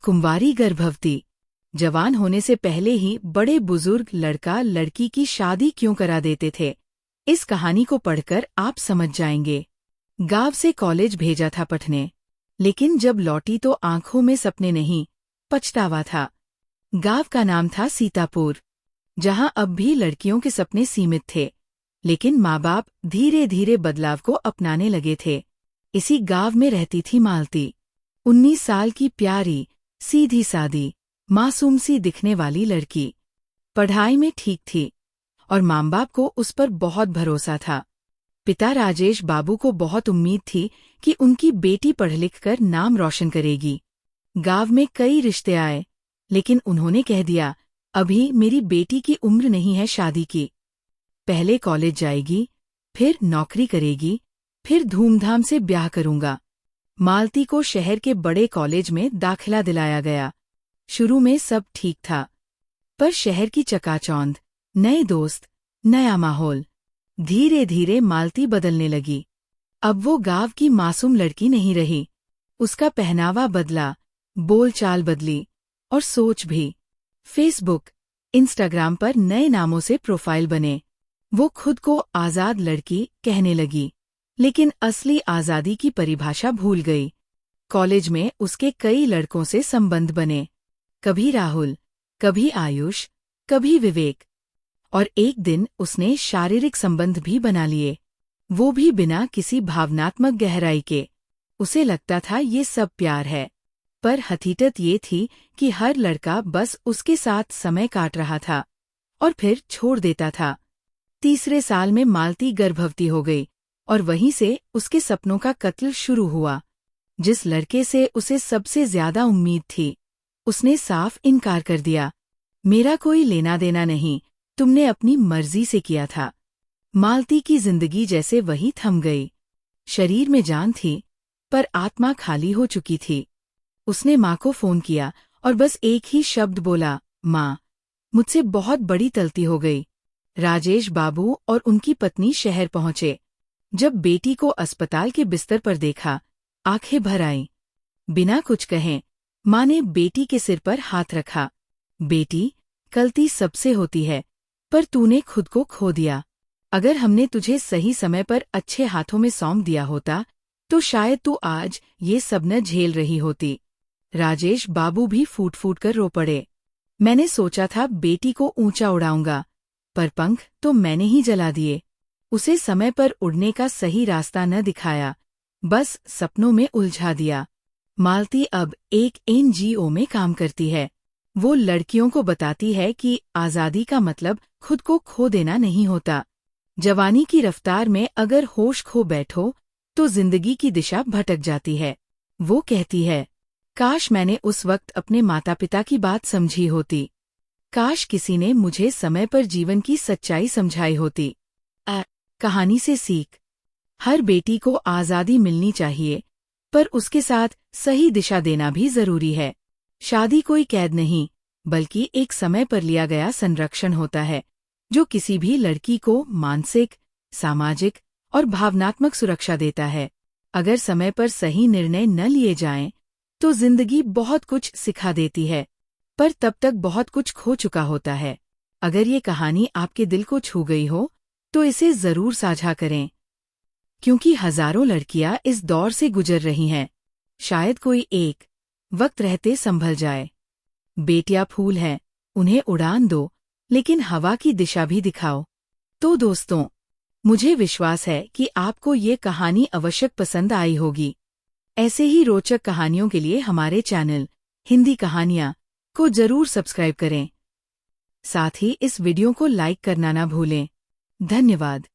कुंवारी गर्भवती। जवान होने से पहले ही बड़े बुजुर्ग लड़का लड़की की शादी क्यों करा देते थे, इस कहानी को पढ़कर आप समझ जाएंगे। गांव से कॉलेज भेजा था पढ़ने, लेकिन जब लौटी तो आंखों में सपने नहीं, पछतावा था। गांव का नाम था सीतापुर, जहां अब भी लड़कियों के सपने सीमित थे, लेकिन माँ बाप धीरे धीरे बदलाव को अपनाने लगे थे। इसी गांव में रहती थी मालती, 19 साल की प्यारी, सीधी सादी, मासूम सी दिखने वाली लड़की। पढ़ाई में ठीक थी और माँ बाप को उस पर बहुत भरोसा था। पिता राजेश बाबू को बहुत उम्मीद थी कि उनकी बेटी पढ़ लिख कर नाम रोशन करेगी। गांव में कई रिश्ते आए, लेकिन उन्होंने कह दिया, अभी मेरी बेटी की उम्र नहीं है शादी की। पहले कॉलेज जाएगी, फिर नौकरी करेगी, फिर धूमधाम से ब्याह करूंगा। मालती को शहर के बड़े कॉलेज में दाखिला दिलाया गया। शुरू में सब ठीक था, पर शहर की चकाचौंध, नए दोस्त, नया माहौल, धीरे धीरे मालती बदलने लगी। अब वो गांव की मासूम लड़की नहीं रही। उसका पहनावा बदला, बोलचाल बदली और सोच भी। फेसबुक, इंस्टाग्राम पर नए नामों से प्रोफाइल बने। वो खुद को आजाद लड़की कहने लगी, लेकिन असली आजादी की परिभाषा भूल गई। कॉलेज में उसके कई लड़कों से संबंध बने, कभी राहुल, कभी आयुष, कभी विवेक, और एक दिन उसने शारीरिक संबंध भी बना लिए, वो भी बिना किसी भावनात्मक गहराई के। उसे लगता था ये सब प्यार है, पर हकीकत ये थी कि हर लड़का बस उसके साथ समय काट रहा था और फिर छोड़ देता था। तीसरे साल में मालती गर्भवती हो गई और वहीं से उसके सपनों का कत्ल शुरू हुआ। जिस लड़के से उसे सबसे ज्यादा उम्मीद थी, उसने साफ इनकार कर दिया। मेरा कोई लेना देना नहीं, तुमने अपनी मर्जी से किया था। मालती की जिंदगी जैसे वही थम गई। शरीर में जान थी, पर आत्मा खाली हो चुकी थी। उसने माँ को फोन किया और बस एक ही शब्द बोला, माँ, मुझसे बहुत बड़ी गलती हो गई। राजेश बाबू और उनकी पत्नी शहर पहुंचे। जब बेटी को अस्पताल के बिस्तर पर देखा, आंखें भर आईं। बिना कुछ कहे माँ ने बेटी के सिर पर हाथ रखा। बेटी, गलती सबसे होती है, पर तूने खुद को खो दिया। अगर हमने तुझे सही समय पर अच्छे हाथों में सौंप दिया होता, तो शायद तू आज ये सब न झेल रही होती। राजेश बाबू भी फूट फूट कर रो पड़े। मैंने सोचा था बेटी को ऊंचा उड़ाऊंगा, पर पंख तो मैंने ही जला दिए। उसे समय पर उड़ने का सही रास्ता न दिखाया, बस सपनों में उलझा दिया। मालती अब एक NGO में काम करती है। वो लड़कियों को बताती है कि आजादी का मतलब खुद को खो देना नहीं होता। जवानी की रफ्तार में अगर होश खो बैठो, तो जिंदगी की दिशा भटक जाती है। वो कहती है, काश मैंने उस वक्त अपने माता पिता की बात समझी होती। काश किसी ने मुझे समय पर जीवन की सच्चाई समझाई होती। कहानी से सीख, हर बेटी को आजादी मिलनी चाहिए, पर उसके साथ सही दिशा देना भी जरूरी है। शादी कोई कैद नहीं, बल्कि एक समय पर लिया गया संरक्षण होता है, जो किसी भी लड़की को मानसिक, सामाजिक और भावनात्मक सुरक्षा देता है। अगर समय पर सही निर्णय न लिए जाएं, तो जिंदगी बहुत कुछ सिखा देती है, पर तब तक बहुत कुछ खो चुका होता है। अगर ये कहानी आपके दिल को छू गई हो, तो इसे जरूर साझा करें, क्योंकि हजारों लड़कियां इस दौर से गुजर रही हैं। शायद कोई एक वक्त रहते संभल जाए। बेटियां फूल हैं, उन्हें उड़ान दो, लेकिन हवा की दिशा भी दिखाओ। तो दोस्तों, मुझे विश्वास है कि आपको ये कहानी अवश्य पसंद आई होगी। ऐसे ही रोचक कहानियों के लिए हमारे चैनल हिंदी कहानियाँ को जरूर सब्सक्राइब करें। साथ ही इस वीडियो को लाइक करना ना भूलें। धन्यवाद।